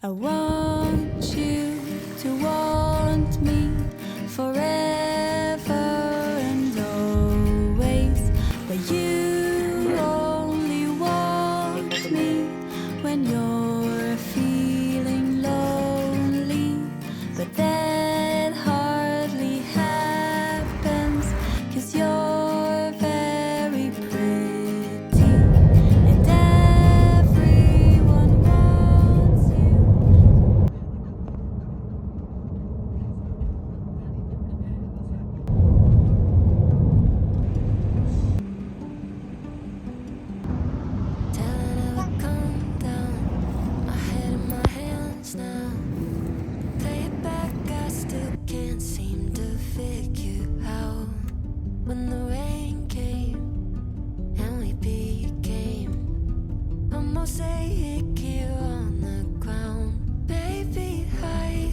I want you to want me forever and always, but you only want me when you're feeling lonely. But that hardly happens, 'cause you're very pretty and everyone wants you. Telling her to calm down, my head in my hands now. Play it back, I still can't seem to figure out when the rain came and we became a mosaic here on the ground. Baby, I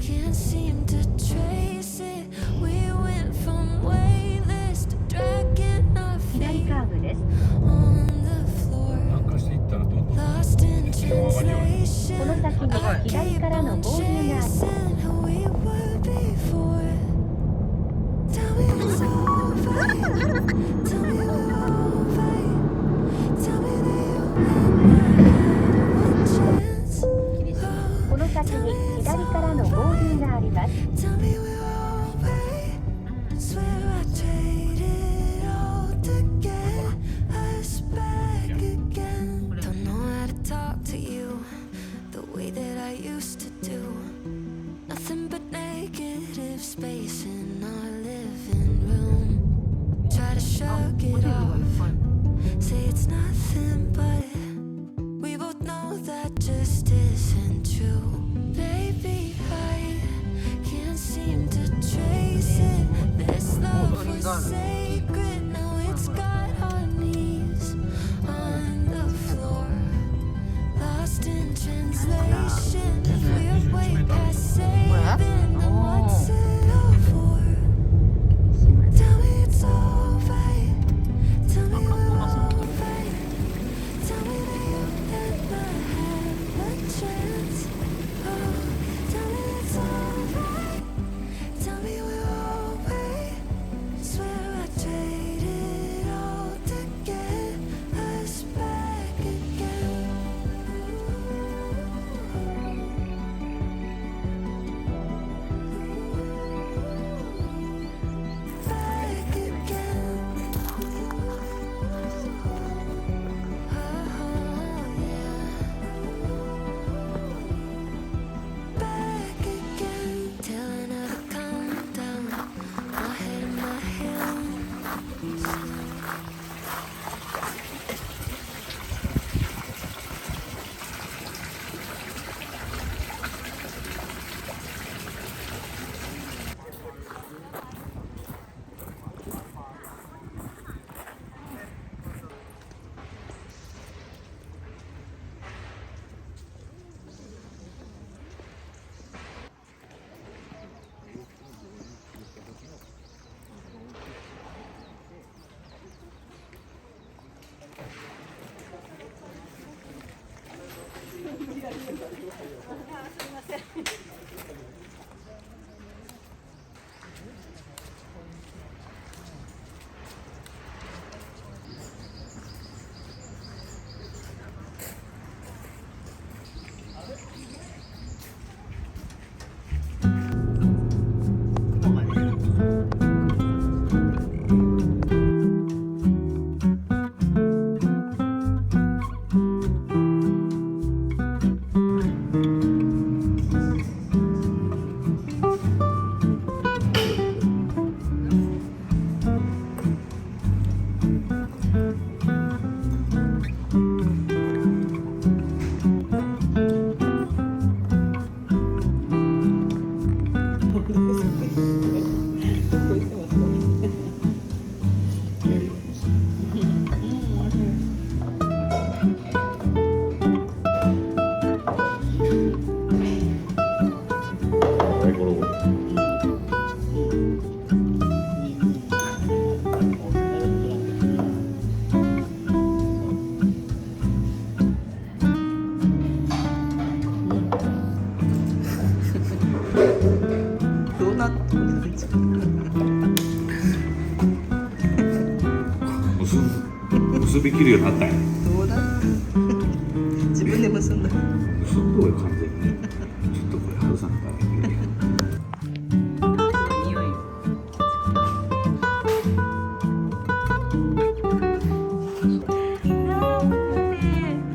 can't seem to trace it. We went from weightless to dragging our 左 feet カーブです。 on the floor. 南下していったらどんどん Lost in この先 translation. に左からの合流があります。 Chasing who we were before. Tell me it's alright. Tell me we're alright. Tell me that you had one chance. この先に左からの合流があります。 Tell me we're alright. Swear I traded all to get us back again. Don't know how to talk to you the way that I used to do. Nothing but negative space in our living room. Try to shrug it off, say it's nothing, but we both know that just isn't true. Baby, I can't seem to trace it. This love was sacred, now it's got our knees on the floor. Lost in translation, we're way past saving. Then what's it all for? Tell me it's alright. Tell me we're alright. Tell me that you never had a chance. Oh, tell me it's alright. Tell me we're alright. Swear I traded all to get us back again. ドーナツ結びきるようになったんや。ドーナツ自分で結んだ。結んどうよ完全に。ちょっとこれ外さなかったね。匂い。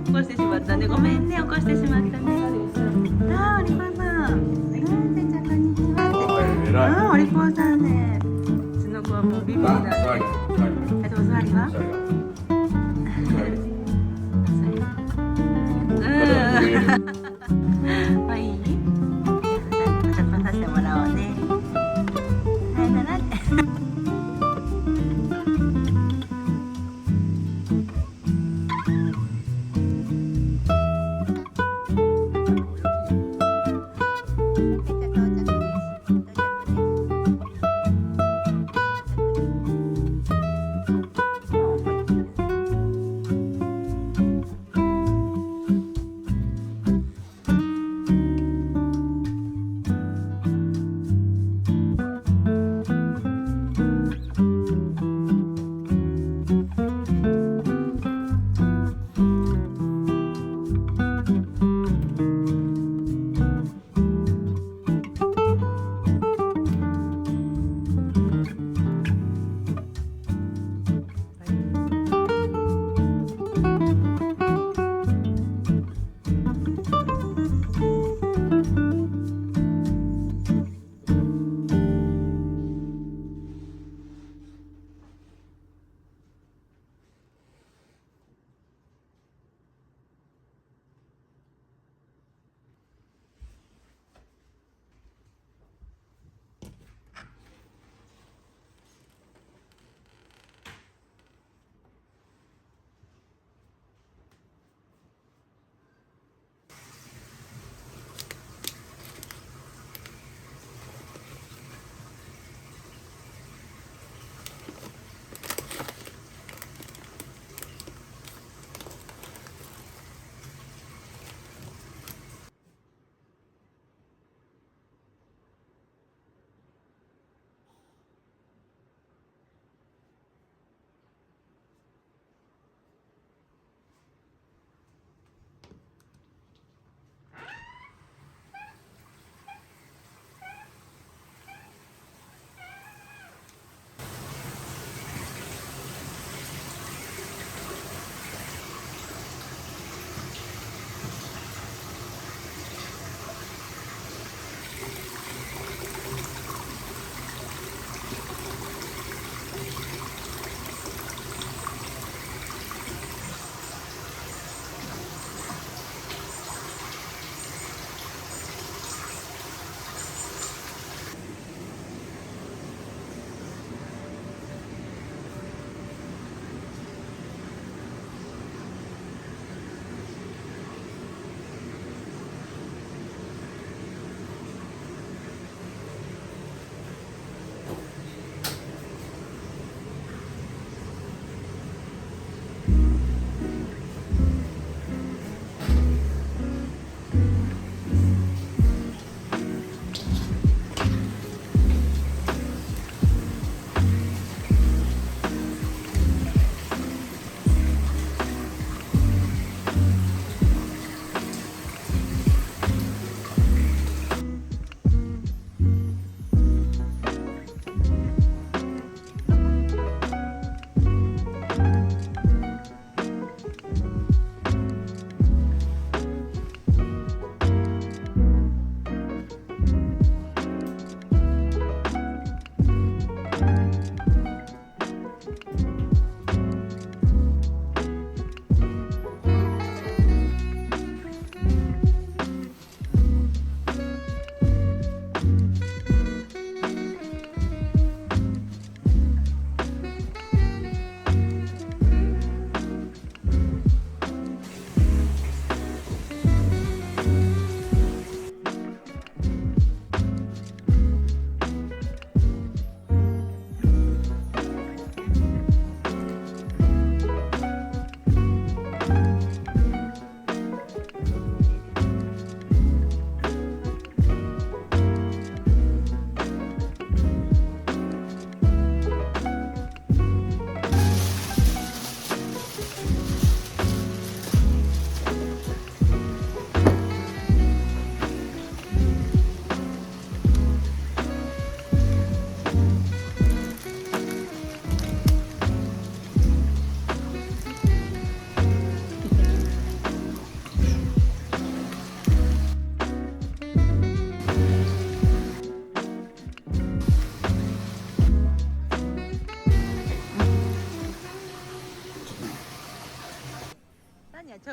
起こしてしまったね。ごめんね、起こしてしまったね。ああ、お利口さん。てんちゃん、こんにちは。ああ、お利口さんね。うちの子はもうビビりだね。あとお座りは。まあいい？ちょっとさせてもらおうね。はいならって。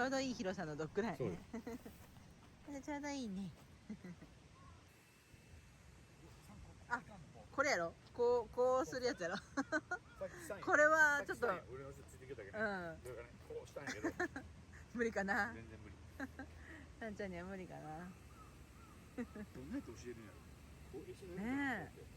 うどいい広さのドッグランそうね。ちょうどいいね。あ、これやろ。こうするやつやろ。これはちょっと俺のついてきたけど、だからね、こうしたんやけど無理かな。全然無理。さんちゃんには無理かな。どんなやって教えるんやろ。こう一緒にやるねえ。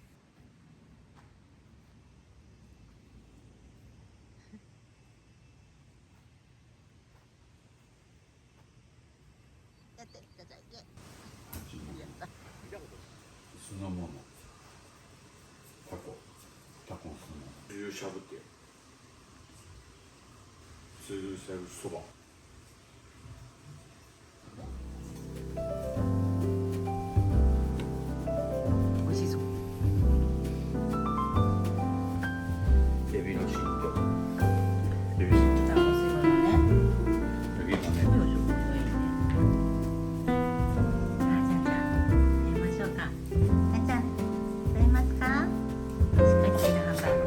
やってくださいね。やった。見たこと酢の物、タコの酢の物、つゆしゃぶってつゆしゃぶそば。美味しそう。エビの芯とエビ芯じゃあお吸い物ね。エビがね、よいしょ。寝ましょうか。さんちゃん、寝ますか。しっかりしてるハンバーグ。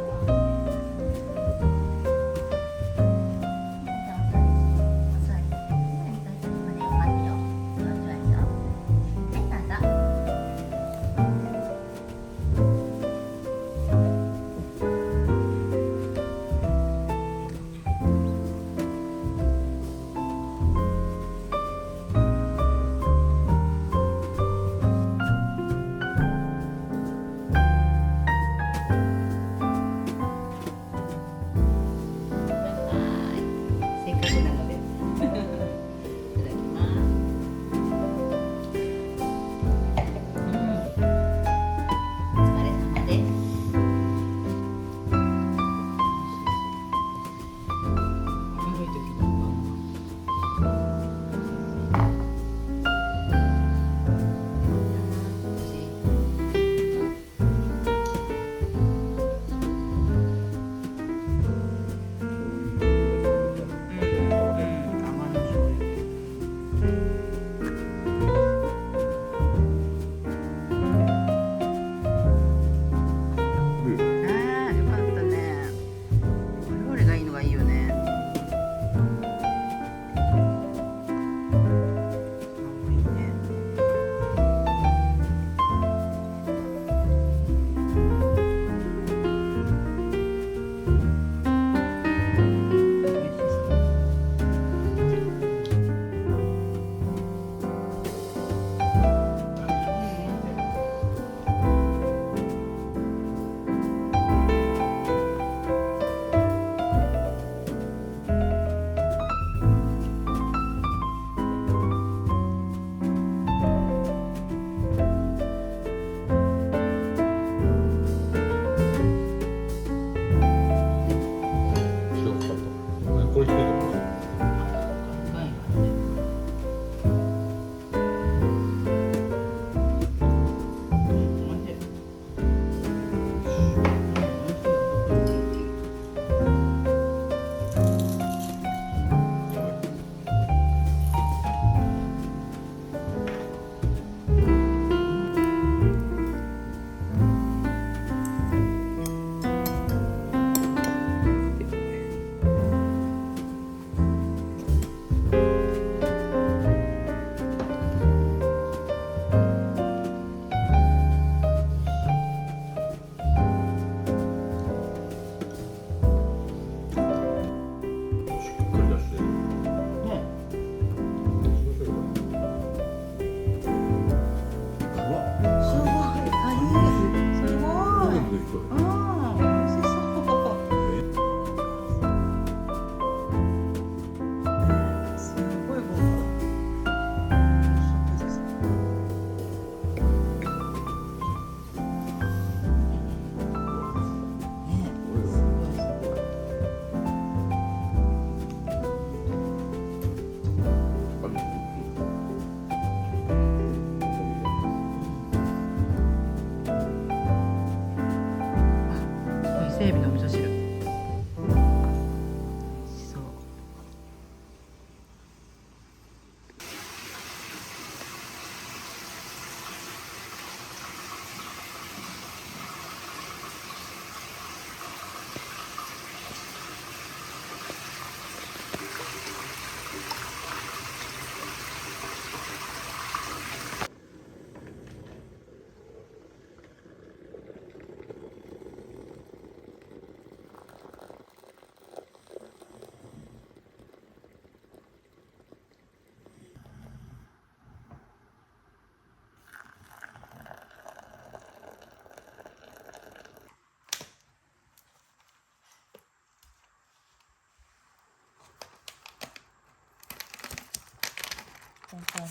つあるよ。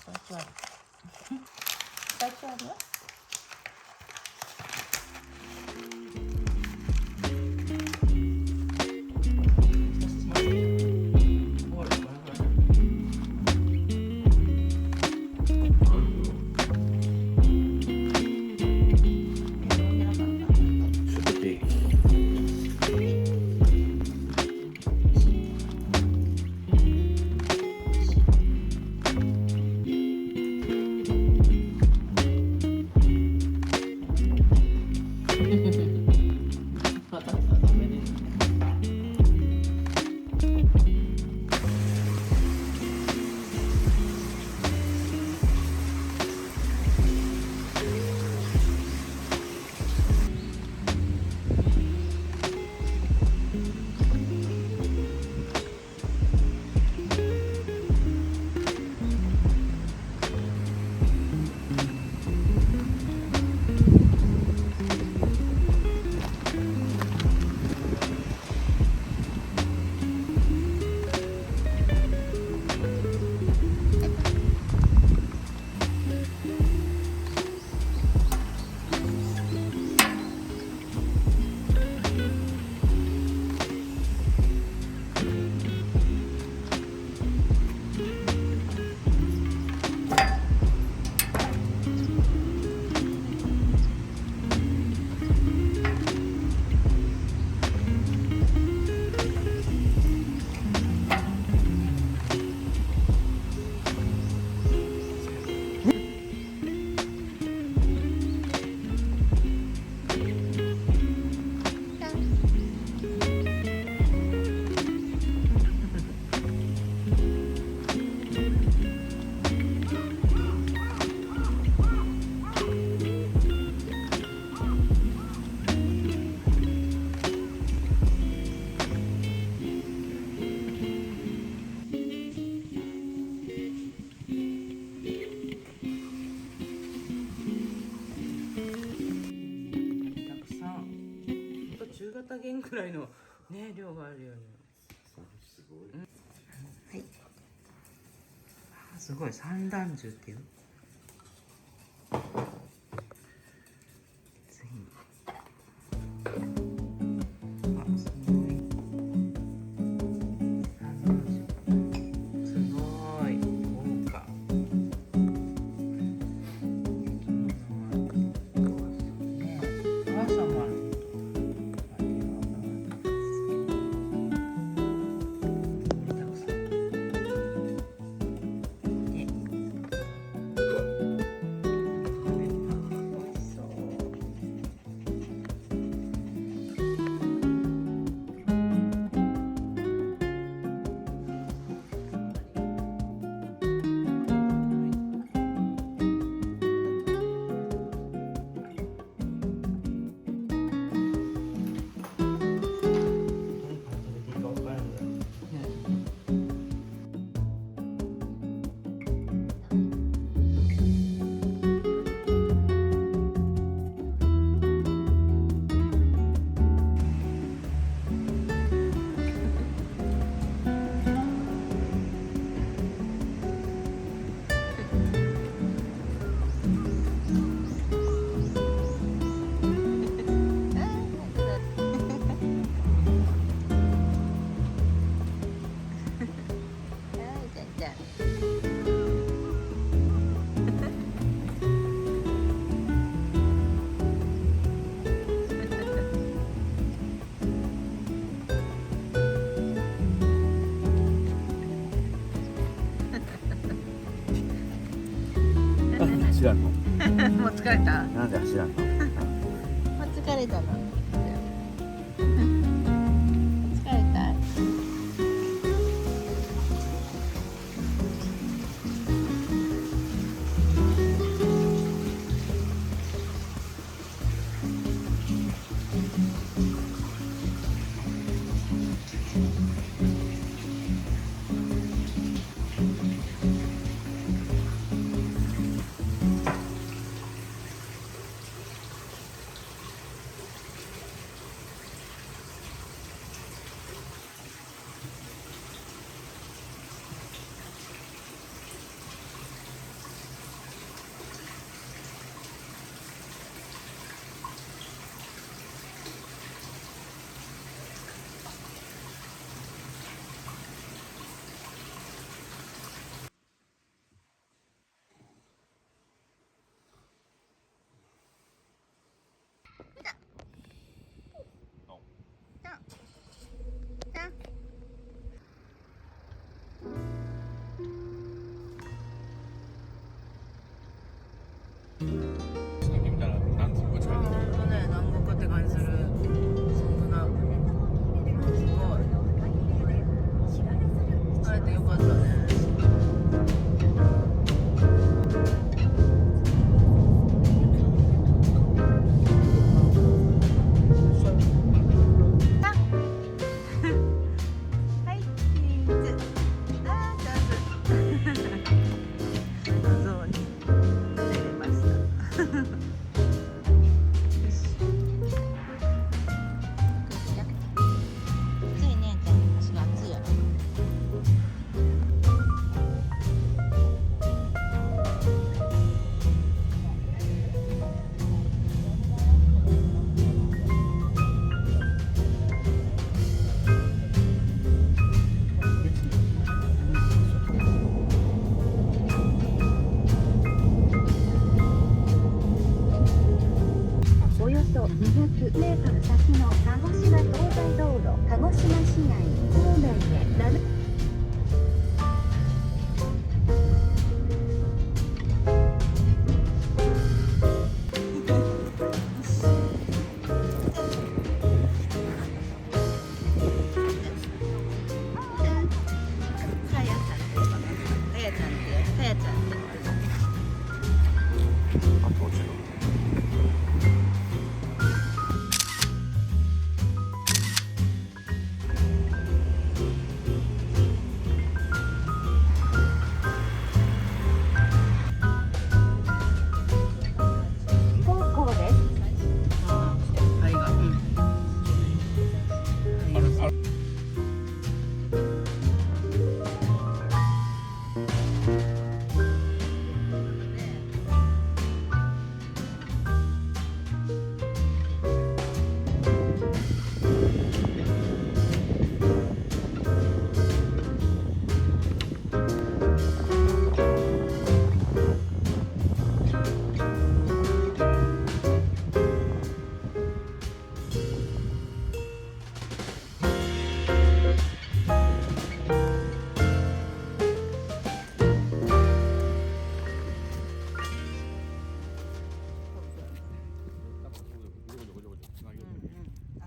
2つある。2つあるよ。中型犬くらいのね量があるよね。すごい。はい。すごい三段重っていう。次。あ、すごい。三段重。すごい豪華。ね、お母さんもある。走らんの？もう疲れた。なんで走らんの？もう疲れたな。疲れた。さやちゃんってあと落ちる方向です。ありがとう。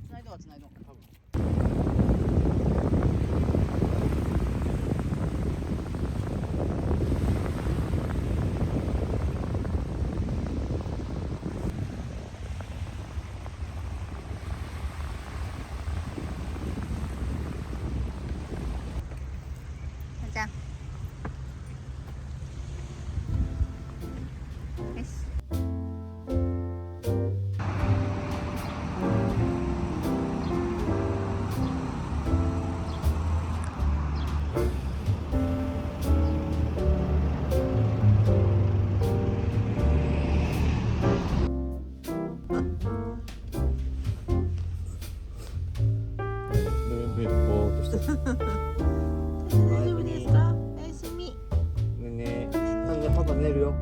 つないどはつないど。じゃん。よし。大丈夫ですか？おやすみ。ねえねえ、パパ寝るよ。